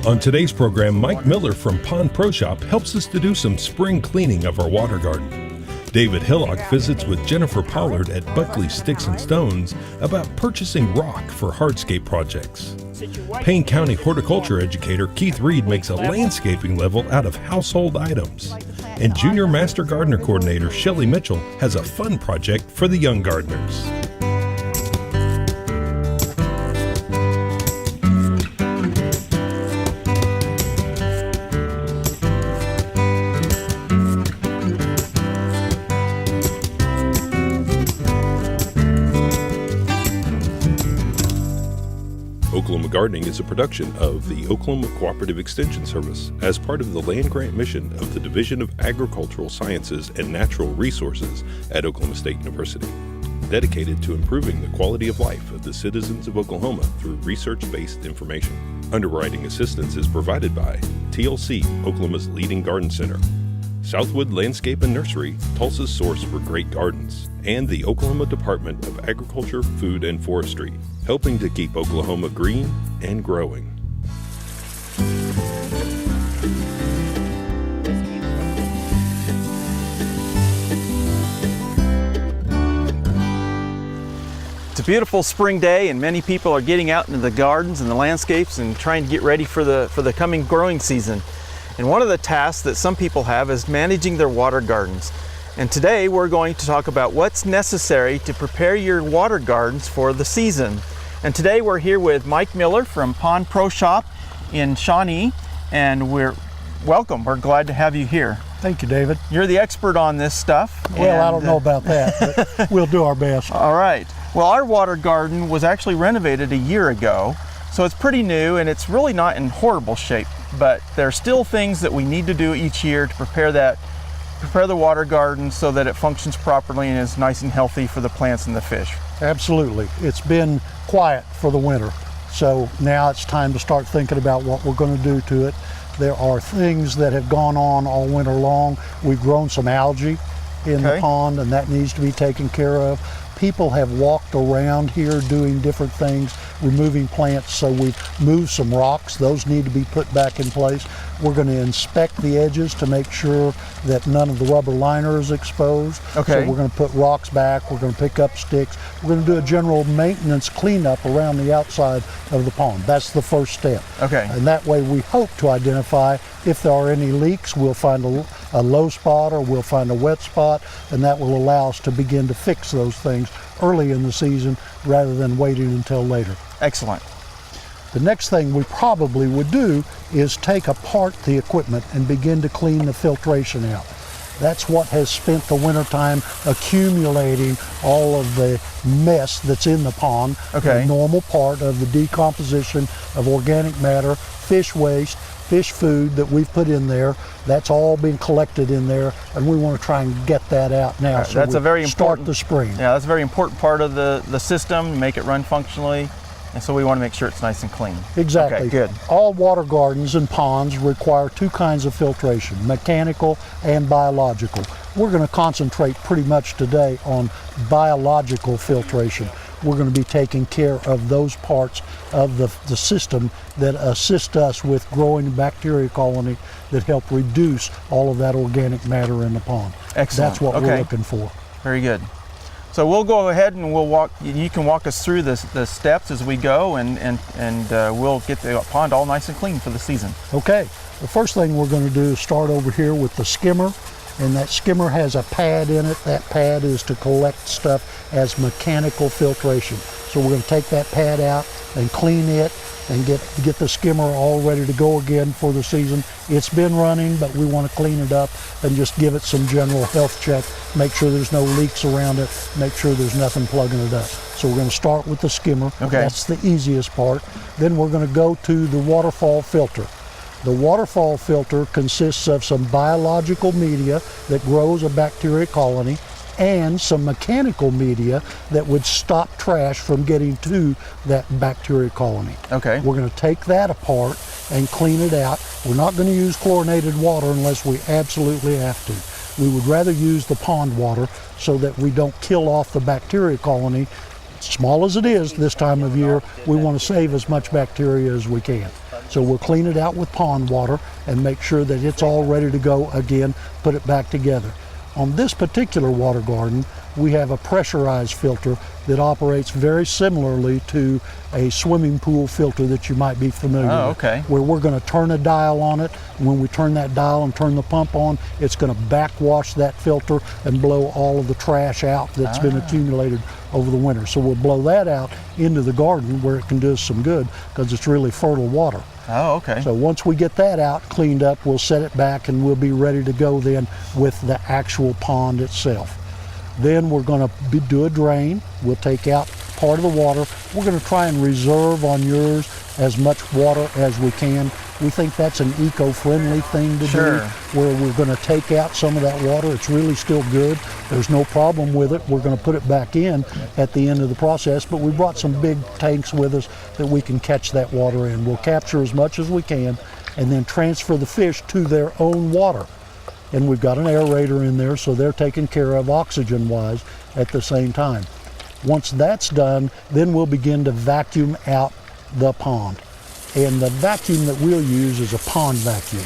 On today's program, Mike Miller from Pond Pro Shop helps us to do some spring cleaning of our water garden. David Hillock visits with Jennifer Pollard at Buckley Sticks and Stones about purchasing rock for hardscape projects. Payne County horticulture educator Keith Reed makes a landscaping level out of household items. And Junior Master Gardener Coordinator Shelley Mitchell has a fun project for the young gardeners. Oklahoma Gardening is a production of the Oklahoma Cooperative Extension Service as part of the land grant mission of the Division of Agricultural Sciences and Natural Resources at Oklahoma State University, dedicated to improving the quality of life of the citizens of Oklahoma through research-based information. Underwriting assistance is provided by TLC, Oklahoma's leading garden center, Southwood Landscape and Nursery, Tulsa's source for great gardens, and the Oklahoma Department of Agriculture, Food, and Forestry, helping to keep Oklahoma green and growing. It's a beautiful spring day, and many people are getting out into the gardens and the landscapes and trying to get ready for the coming growing season. And one of the tasks that some people have is managing their water gardens. And today we're going to talk about what's necessary to prepare your water gardens for the season. And today we're here with Mike Miller from Pond Pro Shop in Shawnee, and welcome. We're glad to have you here. Thank you, David. You're the expert on this stuff. Well, I don't know about that, but we'll do our best. All right. Well, our water garden was actually renovated a year ago, so it's pretty new and it's really not in horrible shape, but there are still things that we need to do each year to prepare the water garden so that it functions properly and is nice and healthy for the plants and the fish. Absolutely. It's been quiet for the winter, so now it's time to start thinking about what we're going to do to it. There are things that have gone on all winter long. We've grown some algae in the pond, and that needs to be taken care of. People have walked around here doing different things, removing plants, so we've moved some rocks. Those need to be put back in place. We're going to inspect the edges to make sure that none of the rubber liner is exposed. Okay. So we're going to put rocks back, we're going to pick up sticks, we're going to do a general maintenance cleanup around the outside of the pond. That's the first step. Okay. And that way we hope to identify if there are any leaks. We'll find a low spot or we'll find a wet spot, and that will allow us to begin to fix those things early in the season rather than waiting until later. Excellent. The next thing we probably would do is take apart the equipment and begin to clean the filtration out. That's what has spent the wintertime accumulating all of the mess that's in the pond. Okay. The normal part of the decomposition of organic matter, fish waste, fish food that we've put in there, that's all been collected in there, and we want to try and get that out now. So that's a very start important, the spring. Yeah, that's a very important part of the system, make it run functionally, and so we want to make sure it's nice and clean. Exactly. Okay, good. All water gardens and ponds require two kinds of filtration, mechanical and biological. We're going to concentrate pretty much today on biological filtration. We're going to be taking care of those parts of the system that assist us with growing bacteria colony that help reduce all of that organic matter in the pond. Excellent. That's what we're looking for. Very good. So we'll go ahead and you can walk us through the steps as we go, and we'll get the pond all nice and clean for the season. Okay. The first thing we're going to do is start over here with the skimmer. And that skimmer has a pad in it. That pad is to collect stuff as mechanical filtration. So we're going to take that pad out and clean it and get the skimmer all ready to go again for the season. It's been running, but we want to clean it up and just give it some general health check, make sure there's no leaks around it, make sure there's nothing plugging it up. So we're going to start with the skimmer. Okay. That's the easiest part. Then we're going to go to the waterfall filter. The waterfall filter consists of some biological media that grows a bacteria colony and some mechanical media that would stop trash from getting to that bacteria colony. Okay. We're going to take that apart and clean it out. We're not going to use chlorinated water unless we absolutely have to. We would rather use the pond water so that we don't kill off the bacteria colony. Small as it is this time of year, we want to save as much bacteria as we can. So we'll clean it out with pond water and make sure that it's all ready to go again, put it back together. On this particular water garden, we have a pressurized filter that operates very similarly to a swimming pool filter that you might be familiar with. Okay. Where we're going to turn a dial on it. When we turn that dial and turn the pump on, it's going to backwash that filter and blow all of the trash out that's been accumulated over the winter. So we'll blow that out into the garden where it can do us some good because it's really fertile water. Oh, okay. So once we get that out, cleaned up, we'll set it back and we'll be ready to go then with the actual pond itself. Then we're going to do a drain. We'll take out part of the water. We're going to try and reserve on yours as much water as we can. We think that's an eco-friendly thing to do, where we're going to take out some of that water. It's really still good. There's no problem with it. We're going to put it back in at the end of the process, but we brought some big tanks with us that we can catch that water in. We'll capture as much as we can and then transfer the fish to their own water. And we've got an aerator in there, so they're taken care of oxygen-wise at the same time. Once that's done, then we'll begin to vacuum out the pond. And the vacuum that we'll use is a pond vacuum,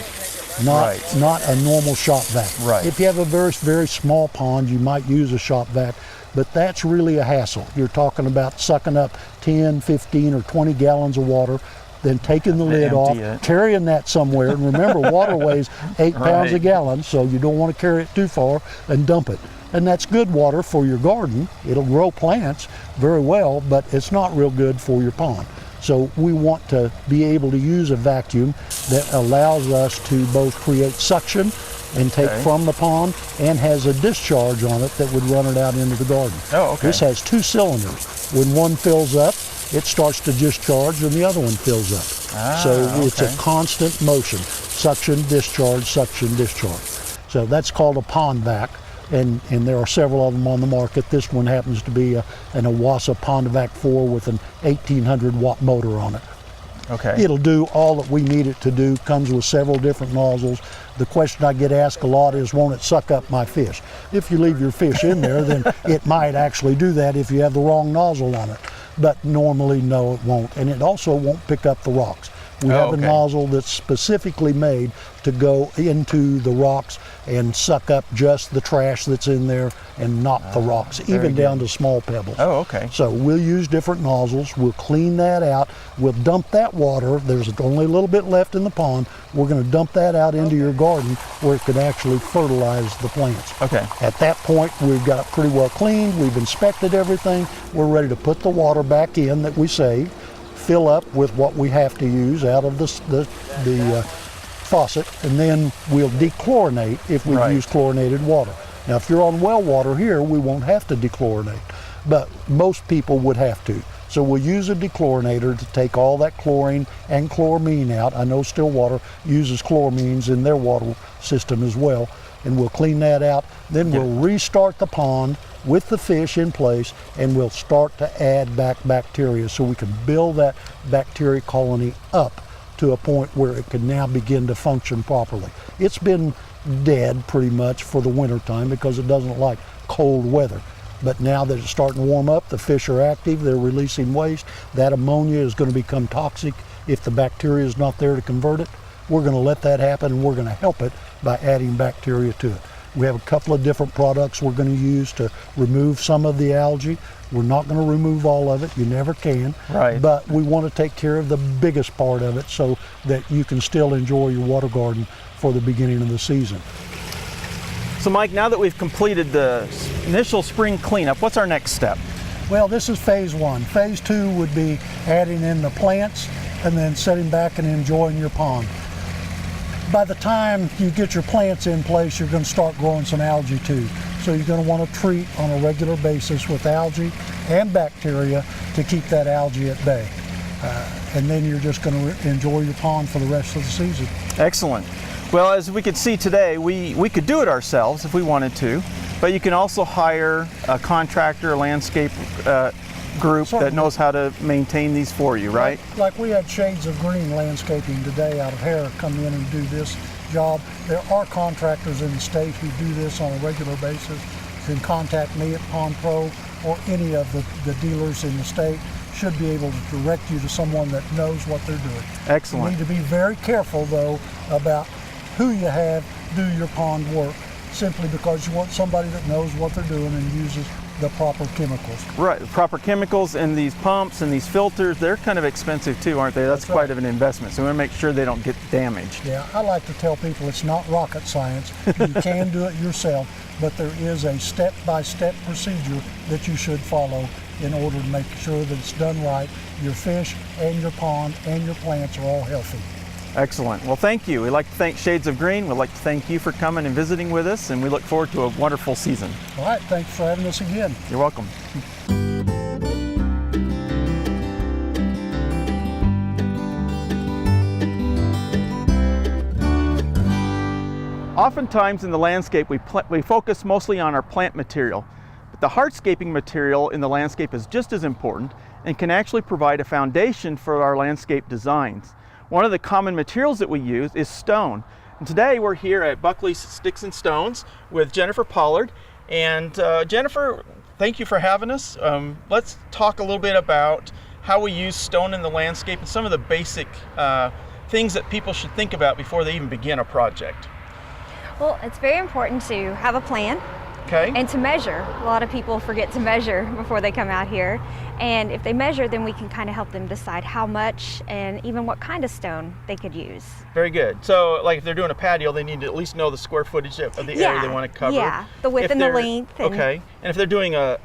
not a normal shop vac. Right. If you have a very, very small pond, you might use a shop vac, but that's really a hassle. You're talking about sucking up 10, 15, or 20 gallons of water, then taking the lid off, carrying that somewhere. And remember, water weighs 8 pounds a gallon, so you don't want to carry it too far and dump it. And that's good water for your garden. It'll grow plants very well, but it's not real good for your pond. So we want to be able to use a vacuum that allows us to both create suction and take from the pond, and has a discharge on it that would run it out into the garden. Oh, okay. This has 2 cylinders. When one fills up, it starts to discharge and the other one fills up. So it's a constant motion, suction, discharge, So that's called a pond vac. And there are several of them on the market. This one happens to be an Awasa PondVac 4 with an 1800 watt motor on it. Okay. It'll do all that we need it to do, comes with several different nozzles. The question I get asked a lot is, won't it suck up my fish? If you leave your fish in there, then it might actually do that if you have the wrong nozzle on it. But normally, no, it won't. And it also won't pick up the rocks. We have a nozzle that's specifically made to go into the rocks and suck up just the trash that's in there and not the rocks, even down to small pebbles. Oh, okay. So we'll use different nozzles. We'll clean that out. We'll dump that water. There's only a little bit left in the pond. We're going to dump that out into your garden where it can actually fertilize the plants. Okay. At that point, we've got it pretty well cleaned. We've inspected everything. We're ready to put the water back in that we saved, fill up with what we have to use out of the faucet, and then we'll dechlorinate if we use chlorinated water. Now, if you're on well water here, we won't have to dechlorinate, but most people would have to. So we'll use a dechlorinator to take all that chlorine and chloramine out. I know Stillwater uses chloramines in their water system as well, and we'll clean that out. Then we'll restart the pond with the fish in place, and we'll start to add back bacteria so we can build that bacteria colony up to a point where it can now begin to function properly. It's been dead pretty much for the winter time because it doesn't like cold weather. But now that it's starting to warm up, the fish are active, they're releasing waste. That ammonia is going to become toxic if the bacteria is not there to convert it. We're going to let that happen, and we're going to help it by adding bacteria to it. We have a couple of different products we're going to use to remove some of the algae. We're not going to remove all of it, you never can, but we want to take care of the biggest part of it so that you can still enjoy your water garden for the beginning of the season. So Mike, now that we've completed the initial spring cleanup, what's our next step? Well, this is phase 1. Phase 2 would be adding in the plants and then sitting back and enjoying your pond. By the time you get your plants in place, you're going to start growing some algae too. So you're going to want to treat on a regular basis with algae and bacteria to keep that algae at bay. And then you're just going to enjoy your pond for the rest of the season. Excellent. Well, as we could see today, we could do it ourselves if we wanted to, but you can also hire a contractor, a landscape group that knows how to maintain these for you, right? Like we had Shades of Green Landscaping today out of Hare come in and do this job. There are contractors in the state who do this on a regular basis. You can contact me at Pond Pro or any of the dealers in the state, should be able to direct you to someone that knows what they're doing. Excellent. You need to be very careful, though, about who you have do your pond work, simply because you want somebody that knows what they're doing and uses the proper chemicals. Right, proper chemicals, and these pumps and these filters, they're kind of expensive too, aren't they? That's quite right. of an investment, so we want to make sure they don't get damaged. Yeah, I like to tell people it's not rocket science. You can do it yourself, but there is a step-by-step procedure that you should follow in order to make sure that it's done right. Your fish and your pond and your plants are all healthy. Excellent. Well, thank you. We'd like to thank Shades of Green. We'd like to thank you for coming and visiting with us, and we look forward to a wonderful season. All right, thanks for having us again. You're welcome. Oftentimes in the landscape, we focus mostly on our plant material, but the hardscaping material in the landscape is just as important and can actually provide a foundation for our landscape designs. One of the common materials that we use is stone. And today we're here at Buckley Sticks and Stones with Jennifer Pollard. And Jennifer, thank you for having us. Let's talk a little bit about how we use stone in the landscape and some of the basic things that people should think about before they even begin a project. Well, it's very important to have a plan. Okay. And to measure. A lot of people forget to measure before they come out here. And if they measure, then we can kind of help them decide how much and even what kind of stone they could use. Very good. So like if they're doing a patio, they need to at least know the square footage of the area they want to cover. Yeah, the width and the length. Okay. And if they're doing a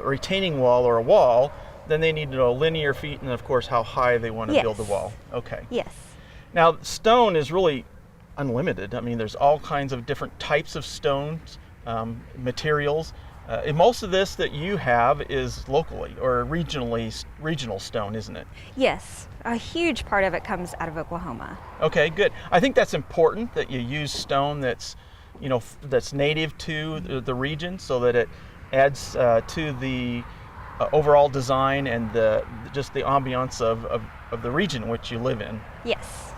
retaining wall or a wall, then they need to know linear feet and of course how high they want to build the wall. Okay. Yes. Now stone is really unlimited. I mean, there's all kinds of different types of stones. Materials. And most of this that you have is locally or regional stone, isn't it? Yes, a huge part of it comes out of Oklahoma. Okay, good. I think that's important that you use stone that's, that's native to the region, so that it adds to the overall design and just the ambiance of the region in which you live in. Yes.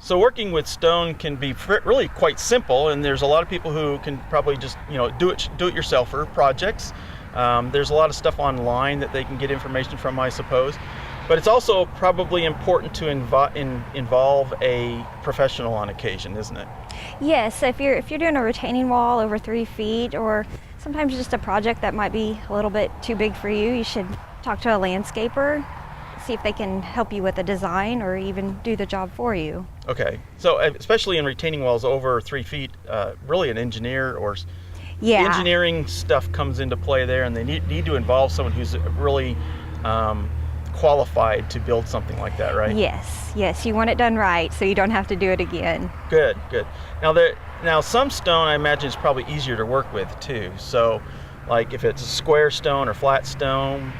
So working with stone can be really quite simple, and there's a lot of people who can probably just do it yourselfer projects. There's a lot of stuff online that they can get information from, I suppose. But it's also probably important to involve a professional on occasion, isn't it? Yes, if you're doing a retaining wall over 3 feet, or sometimes just a project that might be a little bit too big for you, you should talk to a landscaper. See if they can help you with the design or even do the job for you. Okay, so especially in retaining walls over 3 feet, really an engineer or engineering stuff comes into play there, and they need to involve someone who's really qualified to build something like that, right? Yes, you want it done right so you don't have to do it again. Good. Now some stone I imagine is probably easier to work with too. So like if it's a square stone or flat stone,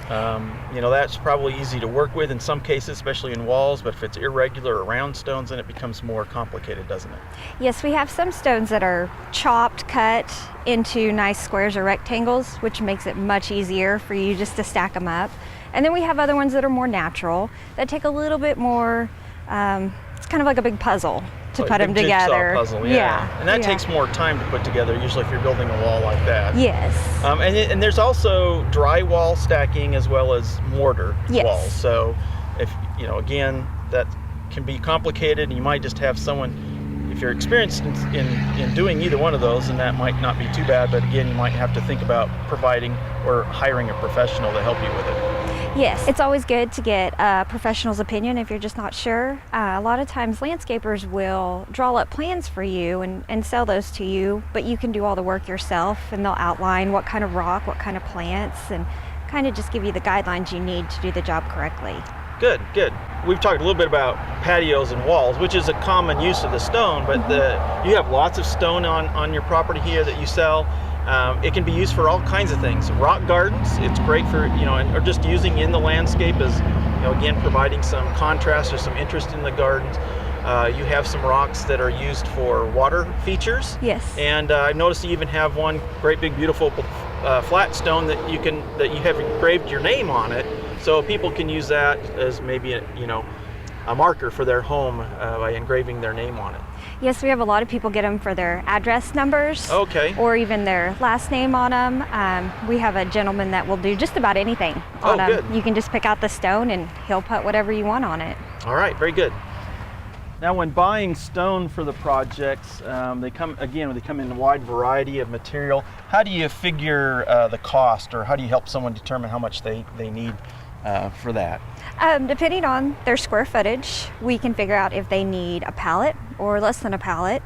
that's probably easy to work with in some cases, especially in walls, but if it's irregular or round stones, then it becomes more complicated, doesn't it? Yes, we have some stones that are chopped, cut into nice squares or rectangles, which makes it much easier for you just to stack them up. And then we have other ones that are more natural, that take a little bit more, it's kind of like a big puzzle to put them together. Puzzle, yeah. And that takes more time to put together, usually if you're building a wall like that. Yes. And there's also drywall stacking as well as mortar walls. So if, again, that can be complicated, and you might just have someone, if you're experienced in doing either one of those, then that might not be too bad, but again, you might have to think about providing or hiring a professional to help you with it. Yes, it's always good to get a professional's opinion if you're just not sure. A lot of times landscapers will draw up plans for you and sell those to you, but you can do all the work yourself, and they'll outline what kind of rock, what kind of plants, and kind of just give you the guidelines you need to do the job correctly. Good. We've talked a little bit about patios and walls, which is a common use of the stone, but you have lots of stone on your property here that you sell. It can be used for all kinds of things. Rock gardens, it's great for, or just using in the landscape as, again, providing some contrast or some interest in the gardens. You have some rocks that are used for water features. Yes. And I noticed you even have one great big beautiful flat stone that you have engraved your name on it, so people can use that as maybe a marker for their home by engraving their name on it. Yes, we have a lot of people get them for their address numbers. Okay. Or even their last name on them. We have a gentleman that will do just about anything on them. Good. You can just pick out the stone and he'll put whatever you want on it. All right, very good. Now, when buying stone for the projects, they come in a wide variety of material. How do you figure the cost, or how do you help someone determine how much they need for that? Depending on their square footage, we can figure out if they need a pallet or less than a pallet.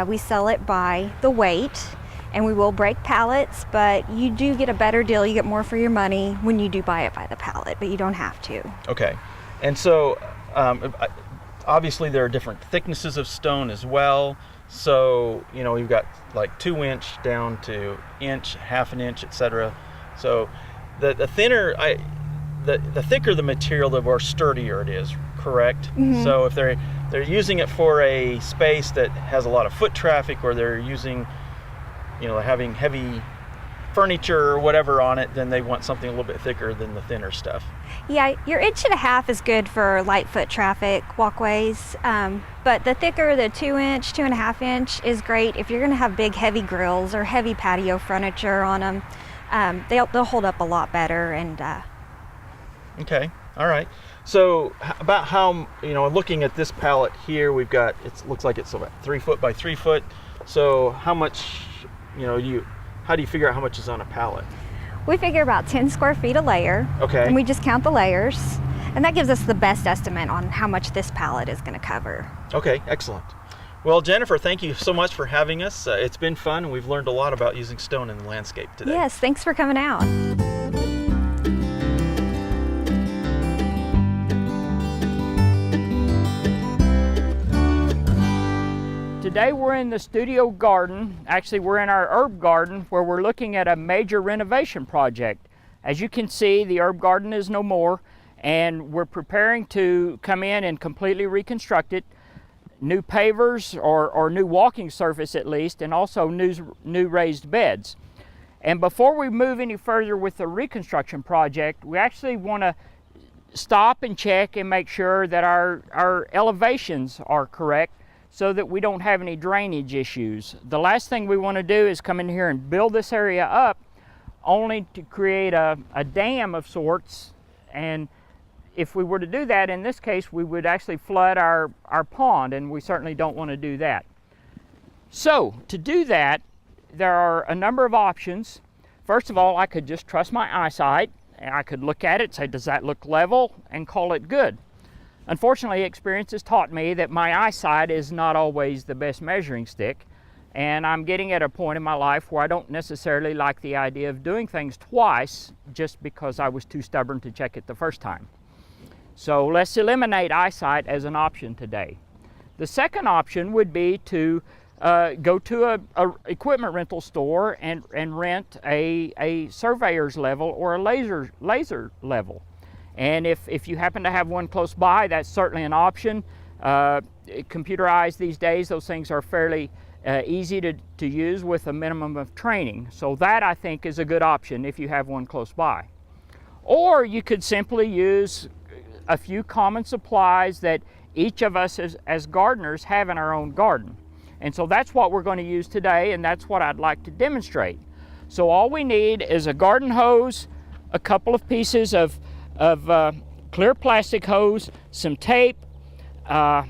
We sell it by the weight, and we will break pallets, but you do get a better deal. You get more for your money when you do buy it by the pallet, but you don't have to. Okay. And so, obviously there are different thicknesses of stone as well. So, you've got like 2 inch down to inch, half an inch, etc. So the thinner, the thicker the material, the more sturdier it is, correct? Mm-hmm. So if they're using it for a space that has a lot of foot traffic, or they're using, having heavy furniture or whatever on it, then they want something a little bit thicker than the thinner stuff. Yeah, your 1.5 inch is good for light foot traffic walkways, but the thicker, the 2 inch, 2.5 inch is great if you're going to have big heavy grills or heavy patio furniture on them. They'll hold up a lot better. And okay, all right. So about how, looking at this pallet here, we've got, it looks like it's about 3 foot by 3 foot. So how much, how do you figure out how much is on a pallet? We figure about 10 square feet a layer. Okay. And we just count the layers. And that gives us the best estimate on how much this pallet is going to cover. Okay, excellent. Well, Jennifer, thank you so much for having us. It's been fun, and we've learned a lot about using stone in the landscape today. Yes, thanks for coming out. Today we're in the studio garden. Actually, we're in our herb garden where we're looking at a major renovation project. As you can see, the herb garden is no more, and we're preparing to come in and completely reconstruct it. New pavers, or new walking surface at least, and also new raised beds. And before we move any further with the reconstruction project, we actually want to stop and check and make sure that our elevations are correct, so that we don't have any drainage issues. The last thing we want to do is come in here and build this area up only to create a dam of sorts, and if we were to do that, in this case, we would actually flood our pond, and we certainly don't want to do that. So to do that, there are a number of options. First of all, I could just trust my eyesight, and I could look at it, say, does that look level, and call it good. Unfortunately, experience has taught me that my eyesight is not always the best measuring stick, and I'm getting at a point in my life where I don't necessarily like the idea of doing things twice just because I was too stubborn to check it the first time. So let's eliminate eyesight as an option today. The second option would be to go to a equipment rental store and rent a surveyor's level or a laser level. And if you happen to have one close by, that's certainly an option. Computerized these days, those things are fairly easy to use with a minimum of training. So that, I think, is a good option if you have one close by. Or you could simply use a few common supplies that each of us as gardeners have in our own garden. And so that's what we're going to use today, and that's what I'd like to demonstrate. So all we need is a garden hose, a couple of pieces of clear plastic hose, some tape, a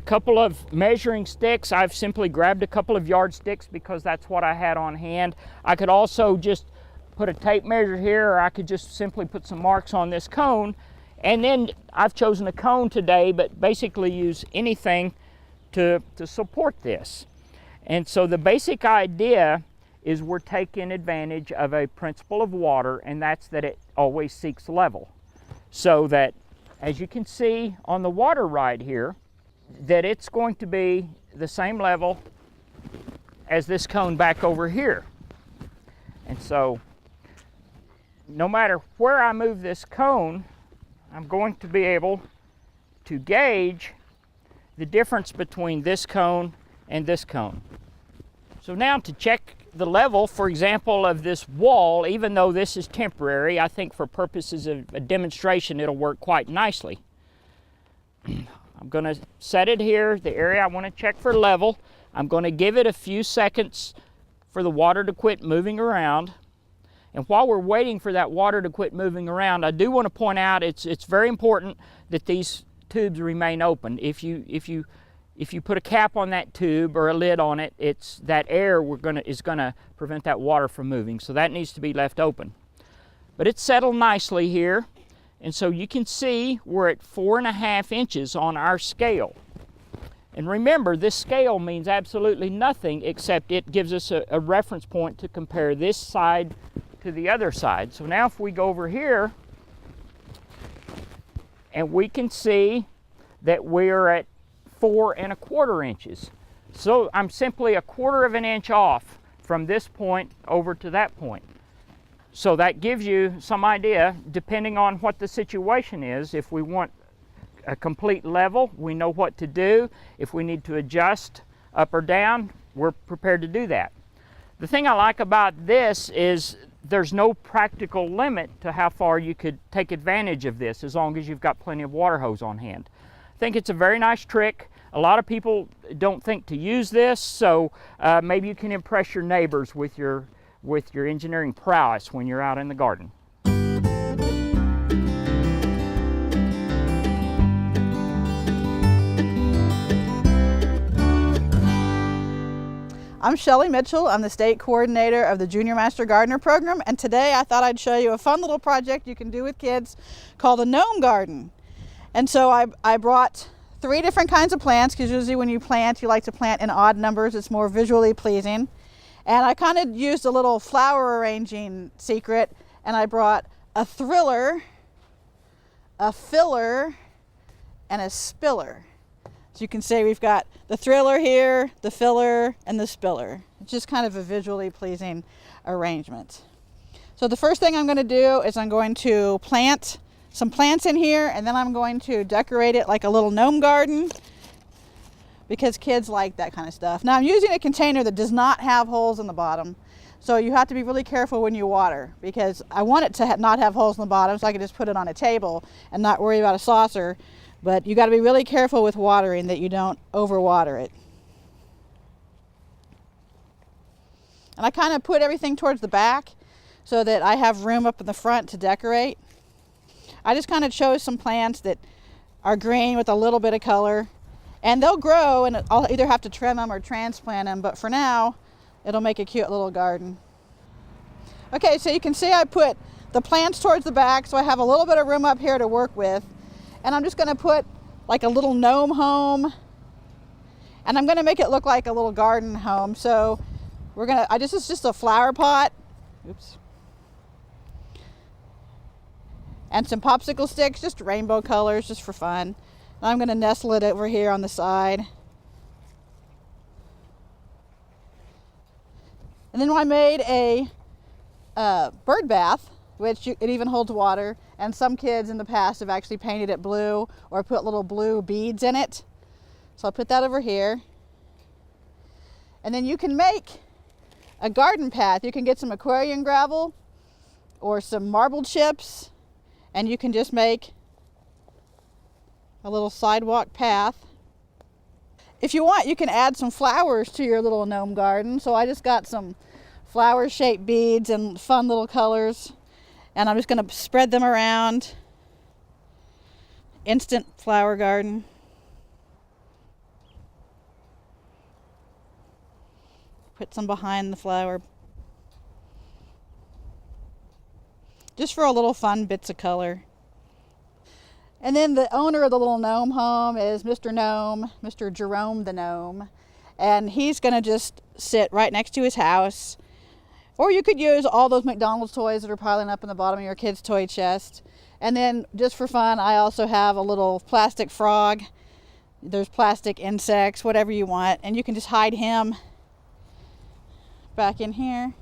couple of measuring sticks. I've simply grabbed a couple of yardsticks because that's what I had on hand. I could also just put a tape measure here, or I could just simply put some marks on this cone. And then I've chosen a cone today, but basically use anything to support this. And so the basic idea is we're taking advantage of a principle of water, and that's that it always seeks level. So that, as you can see on the water right here, that it's going to be the same level as this cone back over here. And so, no matter where I move this cone, I'm going to be able to gauge the difference between this cone and this cone. So now to check the level, for example, of this wall, even though this is temporary, I think for purposes of a demonstration it'll work quite nicely. I'm going to set it here, the area I want to check for level. I'm going to give it a few seconds for the water to quit moving around. And while we're waiting for that water to quit moving around, I do want to point out it's very important that these tubes remain open. If you put a cap on that tube or a lid on it, it's that air is gonna prevent that water from moving. So that needs to be left open. But it's settled nicely here, and so you can see we're at 4.5 inches on our scale. And remember, this scale means absolutely nothing except it gives us a reference point to compare this side to the other side. So now if we go over here, and we can see that we're at 4.25 inches. So I'm simply 1/4 of an inch off from this point over to that point. So that gives you some idea, depending on what the situation is. If we want a complete level, we know what to do. If we need to adjust up or down, we're prepared to do that. The thing I like about this is there's no practical limit to how far you could take advantage of this, as long as you've got plenty of water hose on hand. I think it's a very nice trick. A lot of people don't think to use this, so maybe you can impress your neighbors with your engineering prowess when you're out in the garden. I'm Shelley Mitchell. I'm the state coordinator of the Junior Master Gardener program, and today I thought I'd show you a fun little project you can do with kids called a gnome garden. And so I brought 3 different kinds of plants, because usually when you plant, you like to plant in odd numbers. It's more visually pleasing. And I kind of used a little flower arranging secret, and I brought a thriller, a filler, and a spiller. So you can see we've got the thriller here, the filler, and the spiller. It's just kind of a visually pleasing arrangement. So the first thing I'm going to do is I'm going to plant some plants in here, and then I'm going to decorate it like a little gnome garden, because kids like that kind of stuff. Now I'm using a container that does not have holes in the bottom, so you have to be really careful when you water, because I want it to not have holes in the bottom so I can just put it on a table and not worry about a saucer. But you got to be really careful with watering, that you don't overwater it. And I kind of put everything towards the back so that I have room up in the front to decorate. I just kind of chose some plants that are green with a little bit of color, and they'll grow, and I'll either have to trim them or transplant them, but for now it'll make a cute little garden. Okay, so you can see I put the plants towards the back, so I have a little bit of room up here to work with. And I'm just going to put like a little gnome home, and I'm going to make it look like a little garden home. So this is just a flower pot. Oops. And some popsicle sticks, just rainbow colors, just for fun. And I'm going to nestle it over here on the side. And then I made a bird bath, which it even holds water, and some kids in the past have actually painted it blue or put little blue beads in it. So I'll put that over here. And then you can make a garden path. You can get some aquarium gravel or some marble chips, and you can just make a little sidewalk path. If you want, you can add some flowers to your little gnome garden. So I just got some flower-shaped beads and fun little colors, and I'm just going to spread them around. Instant flower garden. Put some behind the flower. Just for a little fun bits of color. And then the owner of the little gnome home is Mr. Gnome, Mr. Jerome the Gnome. And he's going to just sit right next to his house. Or you could use all those McDonald's toys that are piling up in the bottom of your kid's toy chest. And then just for fun, I also have a little plastic frog. There's plastic insects, whatever you want. And you can just hide him back in here.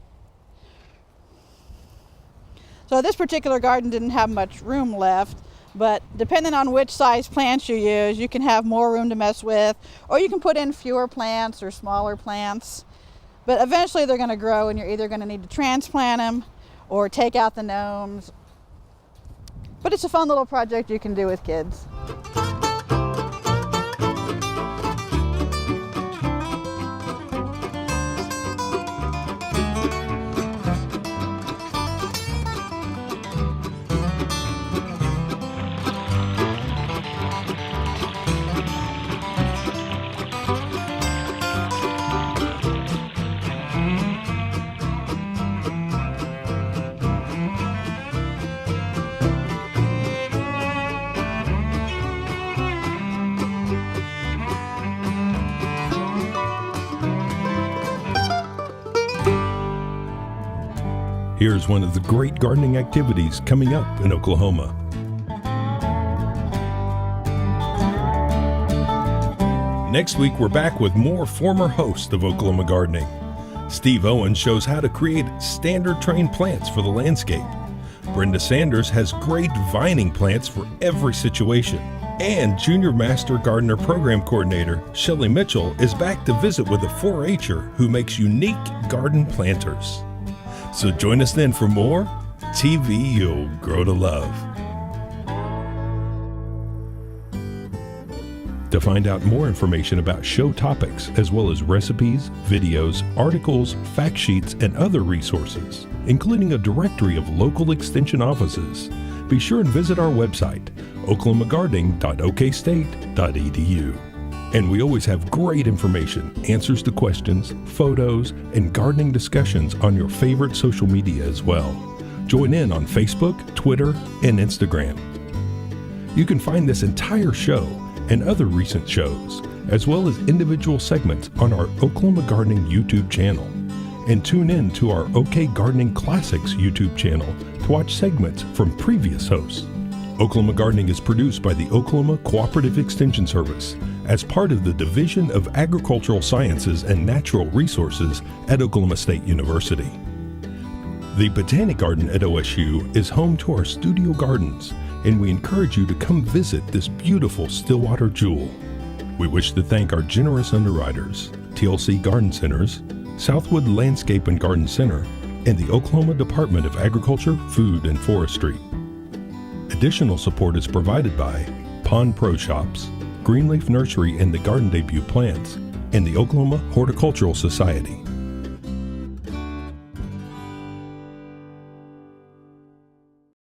So this particular garden didn't have much room left, but depending on which size plants you use, you can have more room to mess with, or you can put in fewer plants or smaller plants. But eventually they're going to grow, and you're either going to need to transplant them or take out the gnomes. But it's a fun little project you can do with kids. Here's one of the great gardening activities coming up in Oklahoma. Next week, we're back with more former hosts of Oklahoma Gardening. Steve Owen shows how to create standard trained plants for the landscape. Brenda Sanders has great vining plants for every situation. And Junior Master Gardener Program Coordinator Shelley Mitchell is back to visit with a 4-H'er who makes unique garden planters. So join us then for more TV you'll grow to love. To find out more information about show topics, as well as recipes, videos, articles, fact sheets, and other resources, including a directory of local extension offices, be sure and visit our website, oklahomagardening.okstate.edu. And we always have great information, answers to questions, photos, and gardening discussions on your favorite social media as well. Join in on Facebook, Twitter, and Instagram. You can find this entire show and other recent shows, as well as individual segments on our Oklahoma Gardening YouTube channel. And tune in to our OK Gardening Classics YouTube channel to watch segments from previous hosts. Oklahoma Gardening is produced by the Oklahoma Cooperative Extension Service as part of the Division of Agricultural Sciences and Natural Resources at Oklahoma State University. The Botanic Garden at OSU is home to our studio gardens, and we encourage you to come visit this beautiful Stillwater jewel. We wish to thank our generous underwriters, TLC Garden Centers, Southwood Landscape and Garden Center, and the Oklahoma Department of Agriculture, Food, and Forestry. Additional support is provided by Pond Pro Shops, Greenleaf Nursery and the Garden Debut Plants, and the Oklahoma Horticultural Society.